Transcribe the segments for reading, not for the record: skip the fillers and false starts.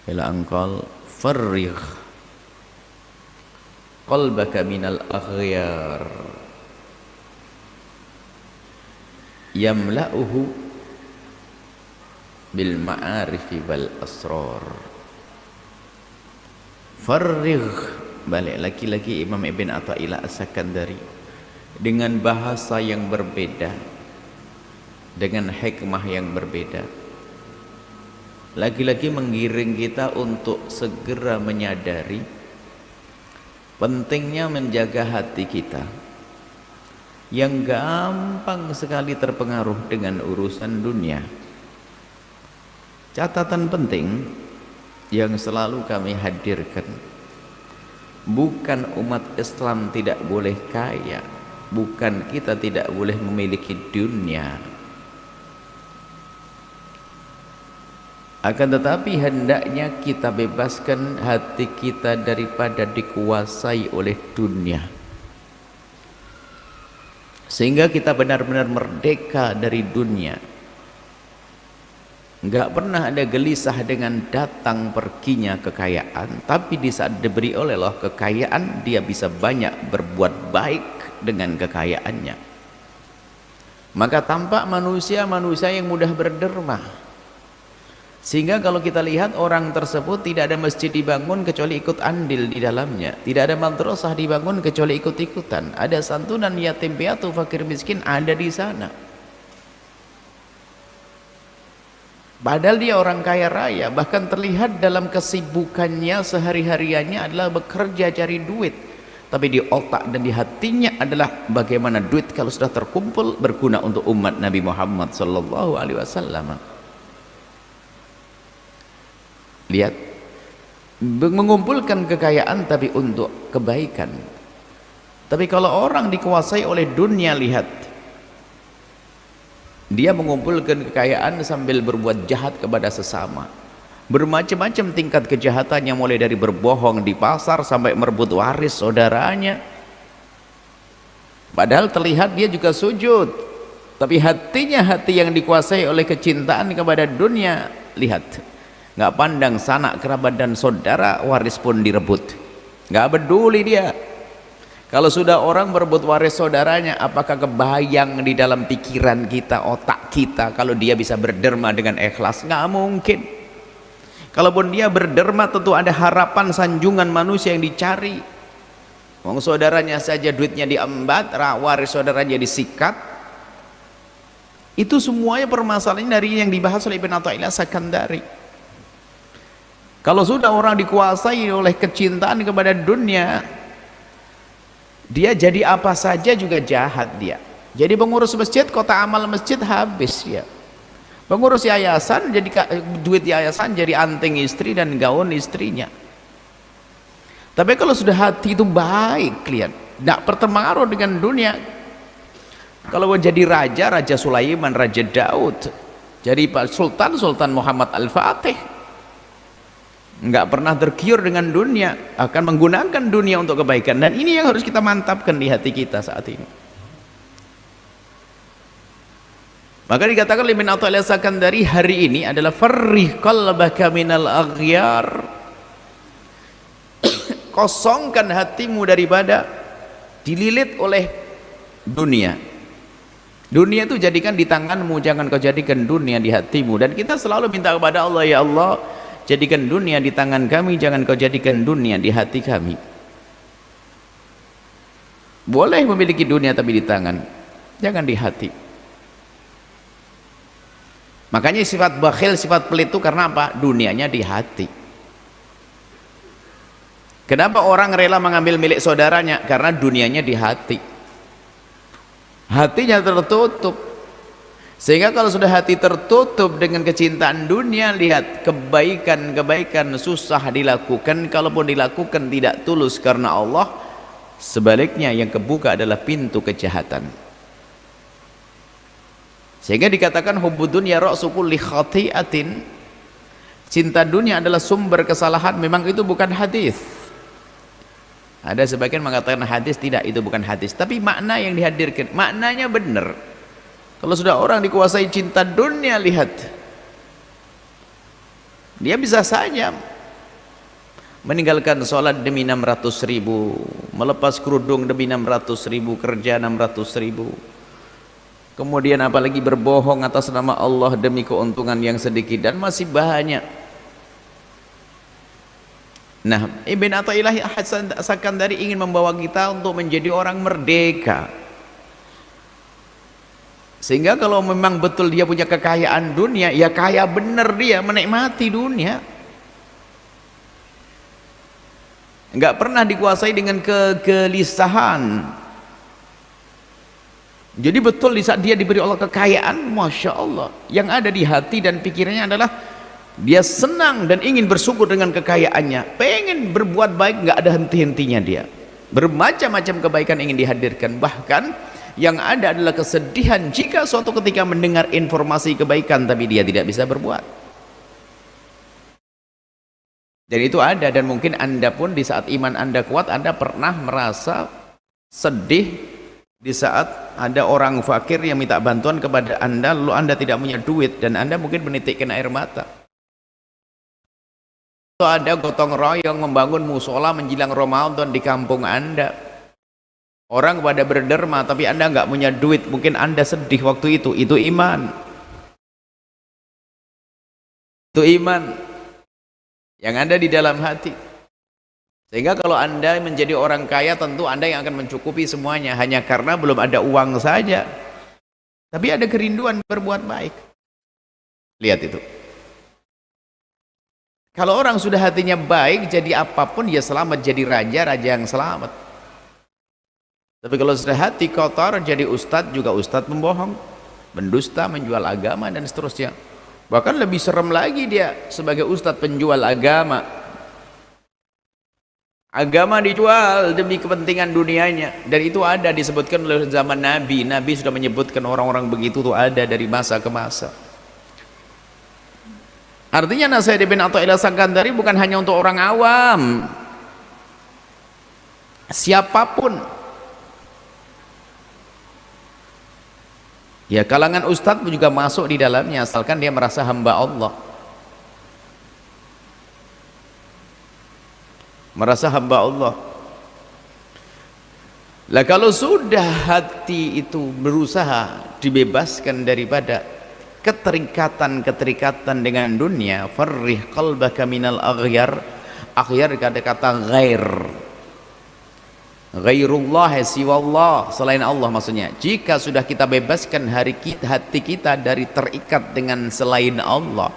ila angkal farrigh qalbaka minal aghyar yamla'uhu bil ma'arifi wal asrar. Farrigh, balik lagi-lagi Imam Ibn Athaillah As-Sakandari dengan bahasa yang berbeda, dengan hikmah yang berbeda, lagi-lagi menggiring kita untuk segera menyadari pentingnya menjaga hati kita yang gampang sekali terpengaruh dengan urusan dunia. Catatan penting yang selalu kami hadirkan, bukan umat Islam tidak boleh kaya, bukan kita tidak boleh memiliki dunia, akan tetapi hendaknya kita bebaskan hati kita daripada dikuasai oleh dunia, sehingga kita benar-benar merdeka dari dunia. Enggak pernah ada gelisah dengan datang perginya kekayaan, tapi di saat diberi oleh Allah kekayaan, dia bisa banyak berbuat baik dengan kekayaannya. Maka tampak manusia-manusia yang mudah berderma, sehingga kalau kita lihat orang tersebut tidak ada masjid dibangun kecuali ikut andil di dalamnya, tidak ada madrasah dibangun kecuali ikut-ikutan, ada santunan yatim piatu fakir miskin ada di sana. Padahal dia orang kaya raya, bahkan terlihat dalam kesibukannya sehari-hariannya adalah bekerja cari duit, tapi di otak dan di hatinya adalah bagaimana duit kalau sudah terkumpul berguna untuk umat Nabi Muhammad sallallahu alaihi wasallam. Lihat, mengumpulkan kekayaan tapi untuk kebaikan. Tapi kalau orang dikuasai oleh dunia, lihat, dia mengumpulkan kekayaan sambil berbuat jahat kepada sesama, bermacam-macam tingkat kejahatannya, mulai dari berbohong di pasar sampai merebut waris saudaranya. Padahal terlihat dia juga sujud, tapi hatinya hati yang dikuasai oleh kecintaan kepada dunia. Lihat, nggak pandang sanak kerabat dan saudara, waris pun direbut, nggak peduli dia. Kalau sudah orang berebut waris saudaranya, apakah kebayang di dalam pikiran kita, otak kita, kalau dia bisa berderma dengan ikhlas? Nggak mungkin. Kalaupun dia berderma, tentu ada harapan sanjungan manusia yang dicari. Wong saudaranya saja duitnya diembat, waris saudaranya disikat. Itu semuanya permasalahan dari yang dibahas oleh Ibn Athaillah Sakandari. Kalau sudah orang dikuasai oleh kecintaan kepada dunia, dia jadi apa saja juga jahat. Dia jadi pengurus masjid, kota amal masjid habis dia. Pengurus yayasan, jadi duit yayasan jadi anting istri dan gaun istrinya. Tapi kalau sudah hati itu baik, lihat, tidak berpengaruh dengan dunia. Kalau jadi raja, Raja Sulaiman, Raja Daud, jadi Sultan Muhammad Al-Fatih, enggak pernah tergiur dengan dunia, akan menggunakan dunia untuk kebaikan. Dan ini yang harus kita mantapkan di hati kita saat ini. Maka dikatakan oleh Ibn Athaillah Sakandari, hari ini adalah farrih qalbaka minal aghyar, kosongkan hatimu daripada dililit oleh dunia. Dunia itu jadikan di tanganmu, jangan kau jadikan dunia di hatimu. Dan kita selalu minta kepada Allah, ya Allah, jadikan dunia di tangan kami, jangan kau jadikan dunia di hati kami. Boleh memiliki dunia tapi di tangan, jangan di hati. Makanya sifat bakhil, sifat pelit itu karena apa? Dunianya di hati. Kenapa orang rela mengambil milik saudaranya? Karena dunianya di hati, hatinya tertutup. Sehingga kalau sudah hati tertutup dengan kecintaan dunia, lihat, kebaikan-kebaikan susah dilakukan. Kalaupun dilakukan tidak tulus karena Allah, sebaliknya yang kebuka adalah pintu kejahatan. Sehingga dikatakan hubbud dunya ra'su kulli khati'atin, cinta dunia adalah sumber kesalahan. Memang itu bukan hadis. Ada sebagian mengatakan hadis, tidak, itu bukan hadis, tapi makna yang dihadirkan, maknanya benar. Kalau sudah orang dikuasai cinta dunia, lihat, dia bisa saja meninggalkan sholat demi 600.000, melepas kerudung demi 600.000, kerja 600.000, kemudian apalagi berbohong atas nama Allah demi keuntungan yang sedikit, dan masih banyak. Nah, Ibn Athaillah As-Sakandari ingin membawa kita untuk menjadi orang merdeka, sehingga kalau memang betul dia punya kekayaan dunia, ya kaya bener dia, menikmati dunia, enggak pernah dikuasai dengan kegelisahan. Jadi betul di saat dia diberi Allah kekayaan, Masya Allah, yang ada di hati dan pikirannya adalah dia senang dan ingin bersyukur dengan kekayaannya, pengen berbuat baik, nggak ada henti-hentinya dia, bermacam-macam kebaikan ingin dihadirkan. Bahkan yang ada adalah kesedihan jika suatu ketika mendengar informasi kebaikan tapi dia tidak bisa berbuat. Dan itu ada, dan mungkin Anda pun di saat iman Anda kuat, Anda pernah merasa sedih di saat ada orang fakir yang minta bantuan kepada Anda, lalu Anda tidak punya duit, dan Anda mungkin menitikkan air mata. Atau ada gotong royong membangun musola menjelang Ramadan di kampung Anda, orang pada berderma tapi Anda nggak punya duit, mungkin Anda sedih waktu itu iman. Itu iman yang ada di dalam hati. Sehingga kalau Anda menjadi orang kaya, tentu Anda yang akan mencukupi semuanya, hanya karena belum ada uang saja, tapi ada kerinduan berbuat baik. Lihat itu. Kalau orang sudah hatinya baik, jadi apapun dia selamat, jadi raja yang selamat. Tapi kalau sudah hati kotor, jadi ustadz juga ustadz pembohong, pendusta, menjual agama, dan seterusnya. Bahkan lebih serem lagi dia sebagai ustadz penjual agama. Agama dijual demi kepentingan dunianya, dan itu ada disebutkan oleh zaman Nabi. Nabi sudah menyebutkan orang-orang begitu itu ada dari masa ke masa. Artinya nasihat Ibn Athaillah As-Sakandari bukan hanya untuk orang awam, siapapun. Ya, kalangan ustadz pun juga masuk di dalamnya, asalkan dia merasa hamba Allah, merasa hamba Allah. Lah kalau sudah hati itu berusaha dibebaskan daripada keterikatan dengan dunia, farrih qalbaka minal aghyar. Aghyar kata-kata ghair, ghairullah, siwallah, selain Allah maksudnya. Jika sudah kita bebaskan hati kita dari terikat dengan selain Allah,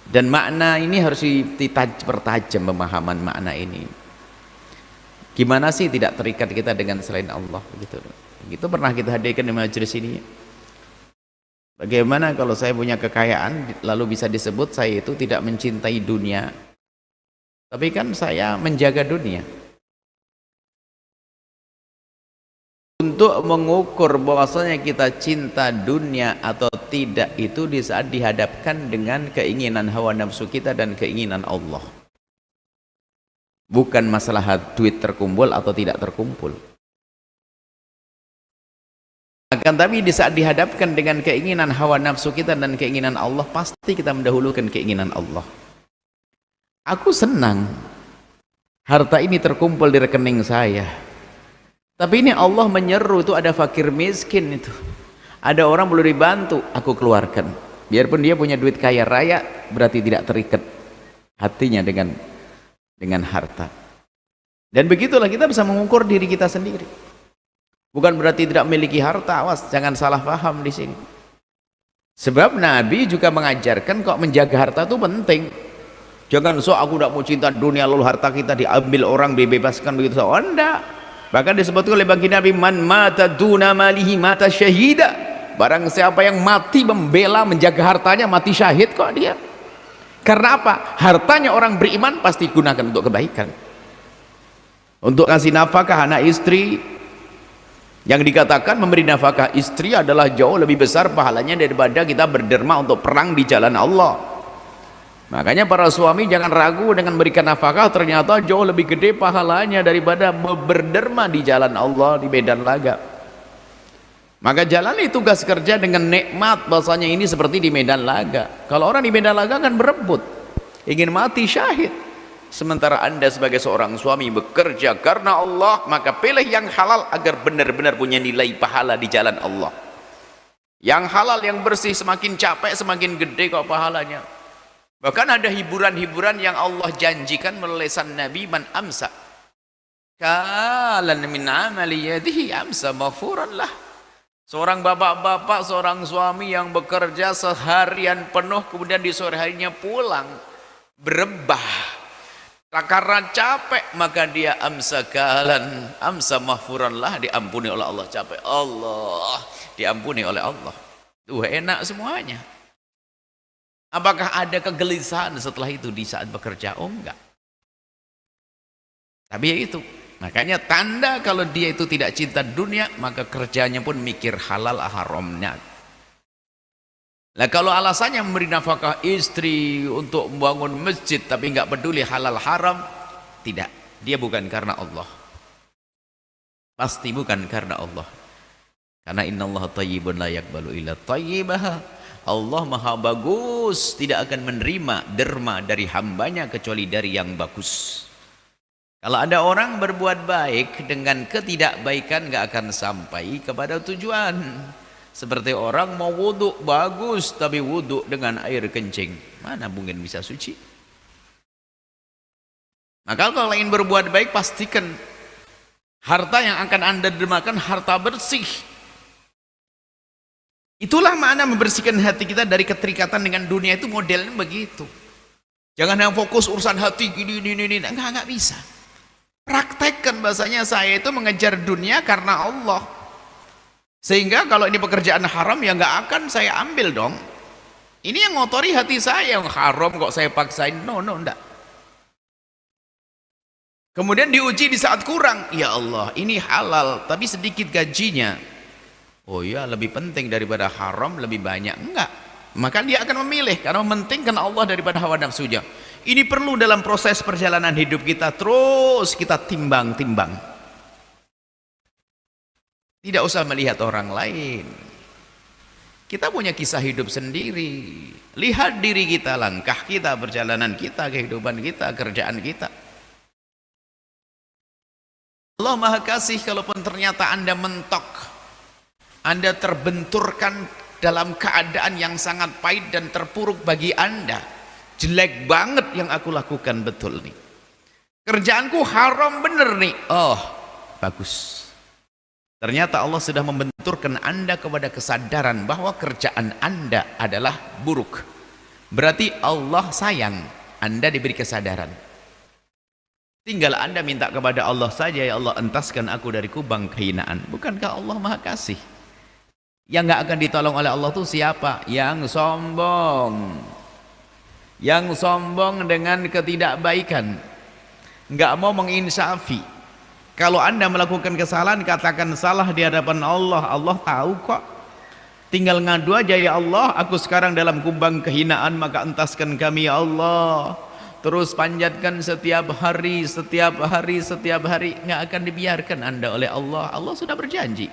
dan makna ini harus dipertajam pemahaman makna ini. Gimana sih tidak terikat kita dengan selain Allah, begitu. Itu pernah kita hadirkan di majelis ini. Bagaimana kalau saya punya kekayaan lalu bisa disebut saya itu tidak mencintai dunia, tapi kan saya menjaga dunia. Untuk mengukur bahwasanya kita cinta dunia atau tidak itu di saat dihadapkan dengan keinginan hawa nafsu kita dan keinginan Allah, bukan masalah duit terkumpul atau tidak terkumpul. Akan tapi di saat dihadapkan dengan keinginan hawa nafsu kita dan keinginan Allah, pasti kita mendahulukan keinginan Allah. Aku senang harta ini terkumpul di rekening saya, tapi ini Allah menyeru, itu ada fakir miskin, itu ada orang perlu dibantu, aku keluarkan. Biarpun dia punya duit kaya raya, berarti tidak terikat hatinya dengan harta. Dan begitulah kita bisa mengukur diri kita sendiri. Bukan berarti tidak memiliki harta, awas jangan salah paham di sini. Sebab Nabi juga mengajarkan kok menjaga harta itu penting. Jangan aku tidak mau cinta dunia lalu harta kita diambil orang, dibebaskan begitu saja. Oh, enggak. Bahkan disebutkan oleh baginda Nabi, man mata duna malihi mata syahida. Barang siapa yang mati membela menjaga hartanya, mati syahid kok dia. Karena apa? Hartanya orang beriman pasti gunakan untuk kebaikan, untuk ngasih nafkah anak istri. Yang dikatakan memberi nafkah istri adalah jauh lebih besar pahalanya daripada kita berderma untuk perang di jalan Allah. Makanya para suami jangan ragu dengan memberikan nafkah, ternyata jauh lebih gede pahalanya daripada berderma di jalan Allah di medan laga. Maka jalani tugas kerja dengan nikmat, bahasanya ini seperti di medan laga. Kalau orang di medan laga kan berebut, ingin mati syahid. Sementara Anda sebagai seorang suami bekerja karena Allah, maka pilih yang halal agar benar-benar punya nilai pahala di jalan Allah. Yang halal, yang bersih, semakin capek semakin gede kok pahalanya. Bahkan ada hiburan-hiburan yang Allah janjikan melalui lisan Nabi, man amsa kalan min amali yadihi amsa maghfuran lah. Seorang bapak-bapak, seorang suami yang bekerja seharian penuh kemudian di sore harinya pulang berebah karena capek, maka dia amsa kalan amsa maghfuran lah, diampuni oleh Allah. Capek Allah diampuni oleh Allah. Enak semuanya. Apakah ada kegelisahan setelah itu di saat bekerja? Oh enggak. Tapi ya itu, makanya tanda kalau dia itu tidak cinta dunia, maka kerjanya pun mikir halal haramnya. Nah, kalau alasannya memberi nafkah istri untuk membangun masjid tapi enggak peduli halal haram, tidak, dia bukan karena Allah. Pasti bukan karena Allah. Karena innallaha thayyibun la yaqbalu illa thayyibaha. Allah maha bagus, tidak akan menerima derma dari hambanya kecuali dari yang bagus. Kalau ada orang berbuat baik dengan ketidakbaikan, gak akan sampai kepada tujuan. Seperti orang mau wudhu bagus tapi wudhu dengan air kencing, mana mungkin bisa suci? Maka kalau ingin berbuat baik, pastikan harta yang akan Anda dermakan harta bersih. Itulah makna membersihkan hati kita dari keterikatan dengan dunia, itu modelnya begitu. Jangan yang fokus urusan hati gini, enggak bisa. Praktekkan bahasanya saya itu mengejar dunia karena Allah. Sehingga kalau ini pekerjaan haram ya nggak akan saya ambil dong. Ini yang ngotori hati saya, yang haram kok saya paksain. No, enggak. Kemudian diuji di saat kurang. Ya Allah, ini halal tapi sedikit gajinya. Oh ya, lebih penting daripada haram, lebih banyak. Enggak. Maka dia akan memilih karena mementingkan Allah daripada hawa nafsunya. Ini perlu dalam proses perjalanan hidup kita, terus kita timbang-timbang. Tidak usah melihat orang lain. Kita punya kisah hidup sendiri. Lihat diri kita, langkah kita, perjalanan kita, kehidupan kita, kerjaan kita. Allah Maha Kasih. Kalaupun ternyata Anda mentok, Anda terbenturkan dalam keadaan yang sangat pahit dan terpuruk bagi Anda, jelek banget yang aku lakukan, betul nih, kerjaanku haram bener nih, oh bagus. Ternyata Allah sudah membenturkan Anda kepada kesadaran bahwa kerjaan Anda adalah buruk. Berarti Allah sayang, Anda diberi kesadaran. Tinggal Anda minta kepada Allah saja, ya Allah entaskan aku dari kubang kehinaan. Bukankah Allah Maha Kasih? Yang nggak akan ditolong oleh Allah itu siapa? Yang sombong. Yang sombong dengan ketidakbaikan, nggak mau menginsafi. Kalau Anda melakukan kesalahan, katakan salah di hadapan Allah. Allah tahu kok. Tinggal ngadu aja, ya Allah aku sekarang dalam kubang kehinaan, maka entaskan kami ya Allah. Terus panjatkan setiap hari, setiap hari, setiap hari. Nggak akan dibiarkan Anda oleh Allah. Allah sudah berjanji.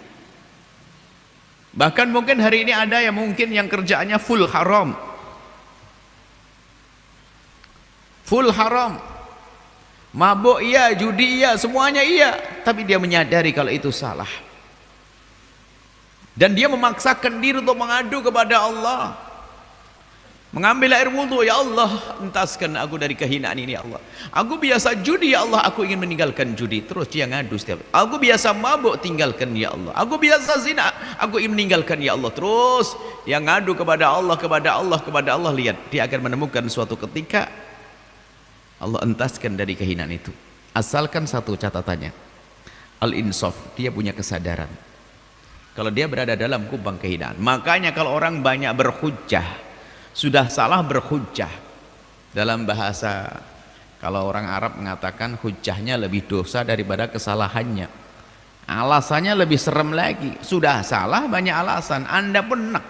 Bahkan mungkin hari ini ada yang mungkin yang kerjaannya full haram. Full haram. Mabuk iya, judi iya, semuanya iya. Tapi dia menyadari kalau itu salah. Dan dia memaksakan diri untuk mengadu kepada Allah. Mengambil air wudhu, ya Allah entaskan aku dari kehinaan ini ya Allah. Aku biasa judi ya Allah, aku ingin meninggalkan judi. Terus dia ngadu setiap. Aku biasa mabuk, tinggalkan ya Allah. Aku biasa zina, aku ingin meninggalkan ya Allah. Terus dia ngadu kepada Allah, kepada Allah, kepada Allah. Lihat, dia akan menemukan suatu ketika Allah entaskan dari kehinaan itu. Asalkan satu catatannya, al-insaf, dia punya kesadaran kalau dia berada dalam kubang kehinaan. Makanya kalau orang banyak berhujjah, sudah salah berhujjah. Dalam bahasa, kalau orang Arab mengatakan hujjahnya lebih dosa daripada kesalahannya. Alasannya lebih serem lagi. Sudah salah banyak alasan, Anda pun nek.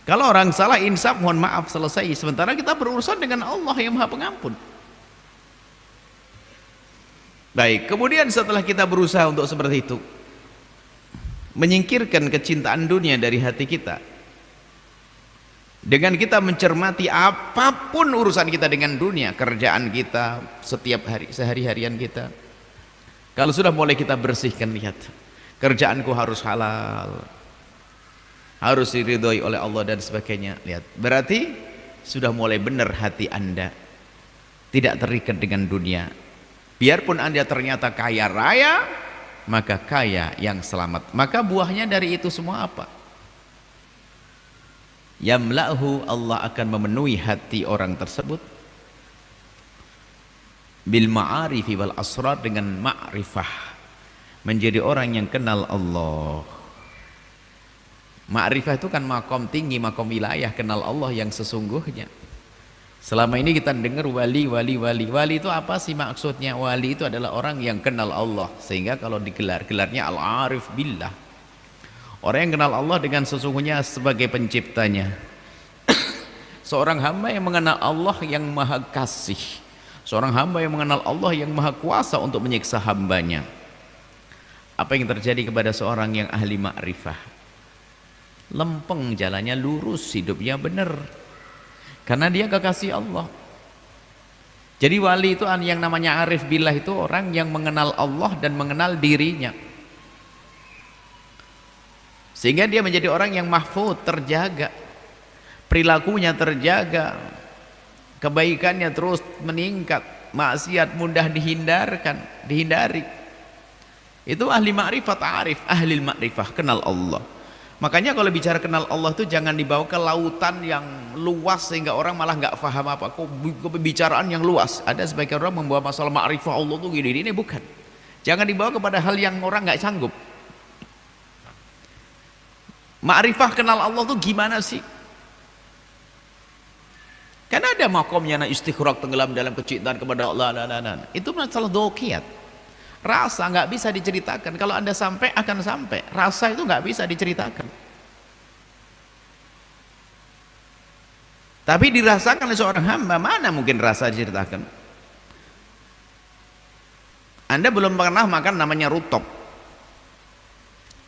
Kalau orang salah insaf, mohon maaf, selesai. Sementara kita berurusan dengan Allah yang Maha Pengampun. Baik, kemudian setelah kita berusaha untuk seperti itu, menyingkirkan kecintaan dunia dari hati kita, Dengan kita mencermati apapun urusan kita dengan dunia, kerjaan kita, setiap hari, sehari-harian kita. Kalau sudah mulai kita bersihkan, lihat, kerjaanku harus halal, harus diridhoi oleh Allah dan sebagainya. Lihat, berarti sudah mulai benar hati Anda, tidak terikat dengan dunia. Biarpun Anda ternyata kaya raya, maka kaya yang selamat. Maka buahnya dari itu semua apa? Yamla'hu, Allah akan memenuhi hati orang tersebut bil ma'arifi wal asrar, dengan ma'rifah, menjadi orang yang kenal Allah. Ma'rifah itu kan makom tinggi, makom wilayah, kenal Allah yang sesungguhnya. Selama ini kita dengar wali itu apa sih maksudnya? Wali itu adalah orang yang kenal Allah, sehingga kalau gelarnya al-arif billah, orang yang kenal Allah dengan sesungguhnya sebagai penciptanya. Seorang hamba yang mengenal Allah yang maha kasih, seorang hamba yang mengenal Allah yang maha kuasa untuk menyiksa hambanya. Apa yang terjadi kepada seorang yang ahli ma'rifah? Lempeng jalannya, lurus, hidupnya benar, karena dia kekasih Allah. Jadi wali itu yang namanya arif billah, itu orang yang mengenal Allah dan mengenal dirinya, sehingga dia menjadi orang yang mahfud, terjaga, perilakunya terjaga, kebaikannya terus meningkat, maksiat mudah dihindari. Itu ahli ma'rifat, arif, ahli ma'rifah, kenal Allah. Makanya kalau bicara kenal Allah itu jangan dibawa ke lautan yang luas sehingga orang malah nggak paham apa. Kok pembicaraan yang luas? Ada sebagian orang membawa masalah ma'rifah Allah tuh gini, ini bukan. Jangan dibawa kepada hal yang orang nggak sanggup. Ma'rifah kenal Allah tuh gimana sih? Kan ada makomnya na istighraq, tenggelam dalam kecintaan kepada Allah. Itu masalah dzauqiyat. Rasa nggak bisa diceritakan. Kalau Anda sampai, akan sampai. Rasa itu nggak bisa diceritakan. Tapi dirasakan oleh seorang hamba, mana mungkin rasa diceritakan? Anda belum pernah makan namanya rutop.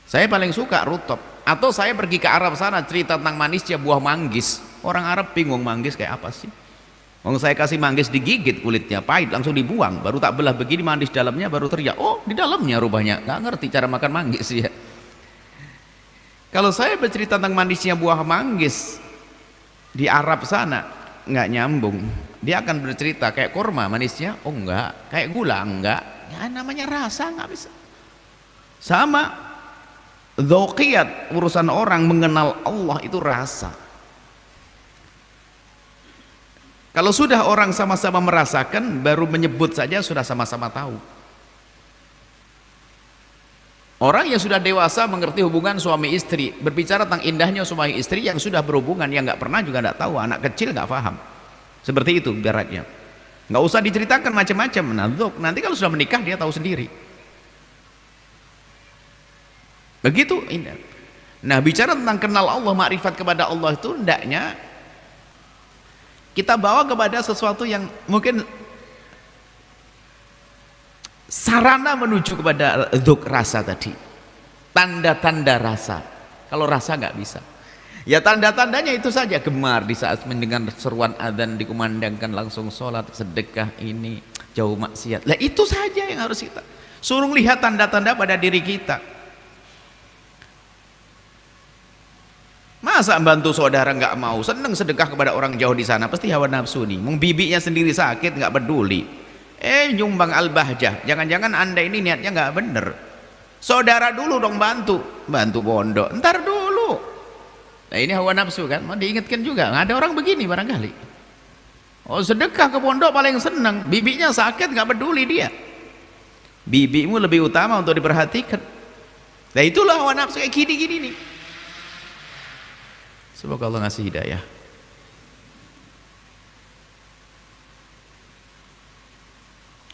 Saya paling suka rutop. Atau saya pergi ke Arab sana, cerita tentang manisnya buah manggis. Orang Arab bingung, manggis kayak apa sih? Saya kasih manggis, digigit kulitnya, pahit, langsung dibuang. Baru tak belah begini, manis dalamnya, baru teriak, oh di dalamnya rupanya. Nggak ngerti cara makan manggis ya. Kalau saya bercerita tentang manisnya buah manggis di Arab sana, nggak nyambung. Dia akan bercerita kayak kurma manisnya, oh enggak. Kayak gula, enggak. Ya namanya rasa, nggak bisa. Sama dzauqiyat, urusan orang mengenal Allah itu rasa. Kalau sudah orang sama-sama merasakan, baru menyebut saja sudah sama-sama tahu. Orang yang sudah dewasa mengerti hubungan suami istri, berbicara tentang indahnya suami istri yang sudah berhubungan, yang nggak pernah juga nggak tahu, anak kecil nggak paham. Seperti itu ibaratnya. Nggak usah diceritakan macam-macam. Nanti kalau sudah menikah dia tahu sendiri. Begitu indah. Nah, bicara tentang kenal Allah, makrifat kepada Allah itu hendaknya kita bawa kepada sesuatu yang mungkin sarana menuju kepada dzuk, rasa tadi, tanda-tanda rasa. Kalau rasa nggak bisa, ya tanda-tandanya itu saja, gemar di saat mendengar seruan adzan dikumandangkan langsung sholat, sedekah, ini jauh maksiat. Lah itu saja yang harus kita suruh lihat, tanda-tanda pada diri kita. Masa bantu saudara nggak mau, seneng sedekah kepada orang jauh di sana, pasti hawa nafsu nih. Bibinya sendiri sakit nggak peduli, nyumbang al-bahjah. Jangan-jangan Anda ini niatnya nggak bener. Saudara dulu dong bantu pondok, ntar dulu. Nah ini hawa nafsu kan, mau diingatkan juga. Nggak ada orang begini barangkali. Oh sedekah ke pondok paling seneng, bibinya sakit nggak peduli dia. Bibimu lebih utama untuk diperhatikan. Nah itulah hawa nafsu kayak gini-gini nih. Semoga Allah ngasih hidayah.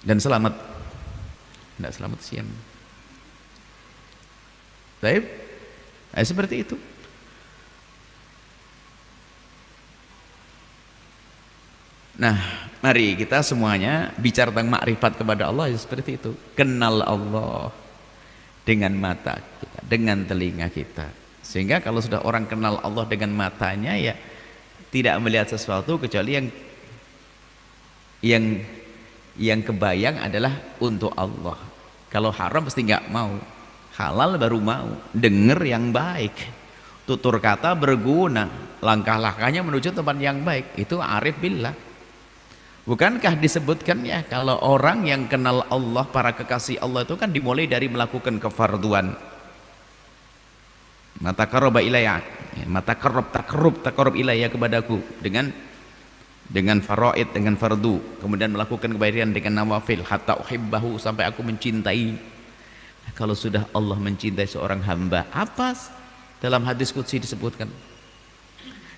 Dan selamat. Tidak selamat siang. Baik. Seperti itu. Nah, mari kita semuanya bicara tentang makrifat kepada Allah ya seperti itu. Kenal Allah dengan mata kita, dengan telinga kita. Sehingga kalau sudah orang kenal Allah dengan matanya, ya tidak melihat sesuatu kecuali yang yang kebayang adalah untuk Allah. Kalau haram pasti nggak mau, halal baru mau. Dengar yang baik, tutur kata berguna, langkah-langkahnya menuju tempat yang baik, itu arif billah. Bukankah disebutkan ya, kalau orang yang kenal Allah, para kekasih Allah itu kan dimulai dari melakukan kefarduan. Mata qarraba ilayya, mata takarrub ilayya, kepadaku dengan faraid, dengan fardu, kemudian melakukan kebaikan dengan nawafil, hatta uhibbahu, sampai aku mencintai. Kalau sudah Allah mencintai seorang hamba, apa dalam hadis qudsi disebutkan,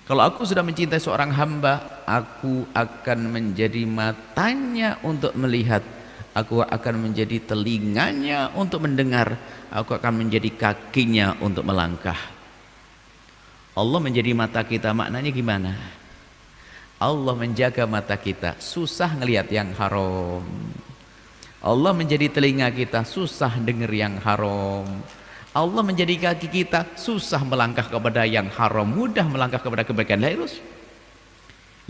kalau aku sudah mencintai seorang hamba, aku akan menjadi matanya untuk melihat, aku akan menjadi telinganya untuk mendengar, aku akan menjadi kakinya untuk melangkah. Allah menjadi mata kita, maknanya gimana? Allah menjaga mata kita, susah ngelihat yang haram. Allah menjadi telinga kita, susah dengar yang haram. Allah menjadi kaki kita, susah melangkah kepada yang haram, mudah melangkah kepada kebaikan. Nah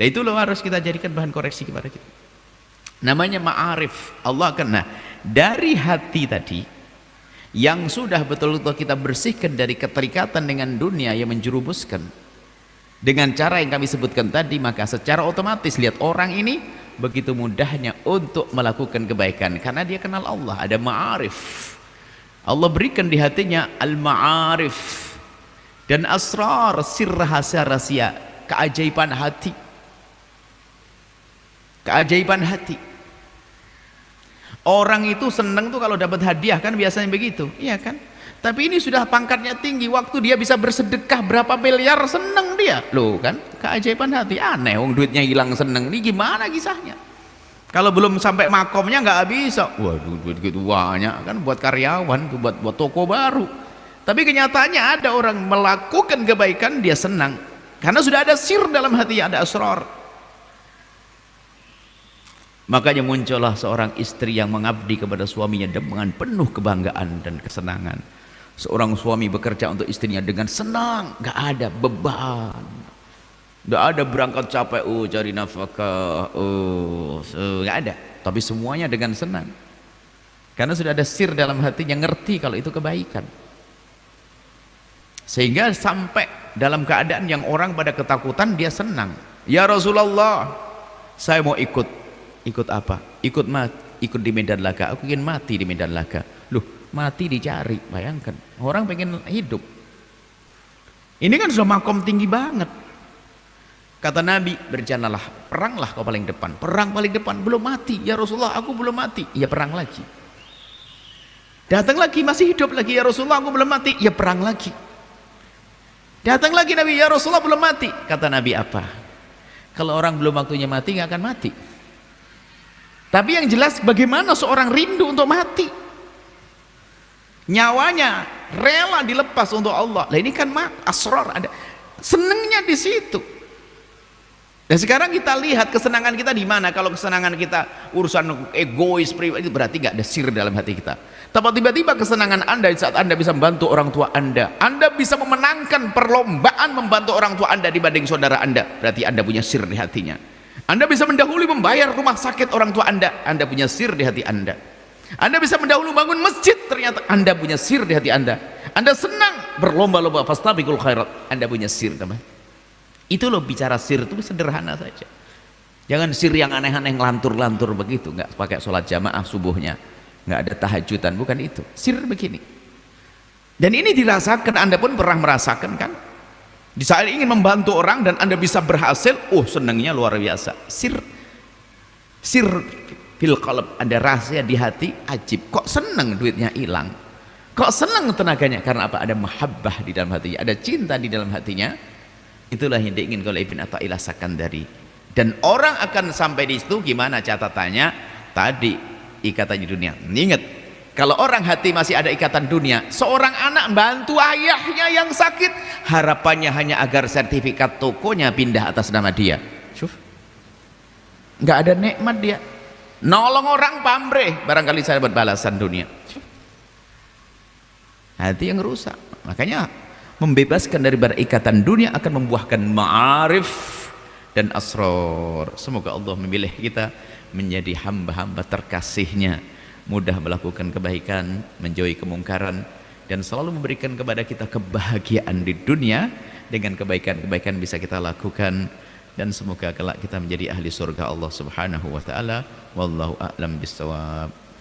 itu loh harus kita jadikan bahan koreksi kepada kita. Namanya ma'arif. Allah akan, nah dari hati tadi yang sudah betul-betul kita bersihkan dari keterikatan dengan dunia yang menjerumuskan, dengan cara yang kami sebutkan tadi, maka secara otomatis lihat orang ini begitu mudahnya untuk melakukan kebaikan karena dia kenal Allah. Ada ma'arif. Allah berikan di hatinya al-ma'arif dan asrar, sir, rahasia, keajaiban hati. Keajaiban hati. Orang itu senang tuh kalau dapat hadiah, kan biasanya begitu, iya kan? Tapi ini sudah pangkatnya tinggi, waktu dia bisa bersedekah berapa miliar, senang dia. Loh kan, keajaiban hati. Aneh, wong duitnya hilang senang. Ini gimana kisahnya? Kalau belum sampai makomnya nggak bisa. Waduh, duit gitu banyak kan, buat karyawan, buat toko baru. Tapi kenyataannya ada orang melakukan kebaikan, dia senang karena sudah ada sir dalam hati, ada asrar. Makanya muncullah seorang istri yang mengabdi kepada suaminya dengan penuh kebanggaan dan kesenangan. Seorang suami bekerja untuk istrinya dengan senang, nggak ada beban, nggak ada berangkat capek, cari nafkah, nggak ada. Tapi semuanya dengan senang, karena sudah ada sir dalam hatinya, ngerti kalau itu kebaikan. Sehingga sampai dalam keadaan yang orang pada ketakutan, dia senang. Ya Rasulullah, saya mau ikut apa? Ikut di medan laga. Aku ingin mati di medan laga. Loh, mati dicari, bayangkan. Orang pengen hidup. Ini kan sudah makom tinggi banget. Kata Nabi, berjanalah, peranglah kau paling depan. Perang paling depan, belum mati. Ya Rasulullah, aku belum mati. Ya perang lagi. Datang lagi, masih hidup lagi. Ya Rasulullah, aku belum mati. Ya perang lagi. Datang lagi Nabi, ya Rasulullah, belum mati. Kata Nabi apa? Kalau orang belum waktunya mati, nggak akan mati. Tapi yang jelas, bagaimana seorang rindu untuk mati, nyawanya rela dilepas untuk Allah. Nah ini kan asrar, ada senengnya di situ. Dan sekarang kita lihat kesenangan kita di mana. Kalau kesenangan kita urusan egois pribadi, berarti nggak ada sir dalam hati kita. Tapi tiba-tiba kesenangan Anda di saat Anda bisa membantu orang tua Anda bisa memenangkan perlombaan membantu orang tua Anda dibanding saudara Anda, berarti Anda punya sir di hatinya. Anda bisa mendahului membayar rumah sakit orang tua Anda punya sir di hati Anda. Anda bisa mendahului bangun masjid, ternyata Anda punya sir di hati Anda. Anda senang berlomba-lomba fastabiqul khairat, Anda punya sir teman. Itu loh, bicara sir itu sederhana saja. Jangan sir yang aneh-aneh, ngelantur-lantur begitu, nggak pakai sholat jamaah subuhnya, nggak ada tahajudan, bukan itu. Sir begini. Dan ini dirasakan, Anda pun pernah merasakan kan? Di saat ingin membantu orang dan Anda bisa berhasil, senangnya luar biasa. Sir fil qalb, ada rahasia di hati, ajib. Kok senang duitnya hilang? Kok senang tenaganya? Karena apa? Ada mahabbah di dalam hatinya, ada cinta di dalam hatinya. Itulah yang diingin oleh Ibn Athaillah Sakandari. Dan orang akan sampai di situ, gimana catatannya? Tadi ikatan di dunia. Ingat, kalau orang hati masih ada ikatan dunia, seorang anak bantu ayahnya yang sakit, harapannya hanya agar sertifikat tokonya pindah atas nama dia. Nggak ada nikmat dia. Nolong orang pamrih, barangkali saya dapat balasan dunia. Hati yang rusak. Makanya membebaskan dari ikatan dunia akan membuahkan ma'arif, dan asrar. Semoga Allah memilih kita menjadi hamba-hamba terkasihnya, mudah melakukan kebaikan, menjauhi kemungkaran, dan selalu memberikan kepada kita kebahagiaan di dunia dengan kebaikan-kebaikan bisa kita lakukan, dan semoga kelak kita menjadi ahli surga Allah Subhanahu wa taala. Wallahu a'lam bissawab.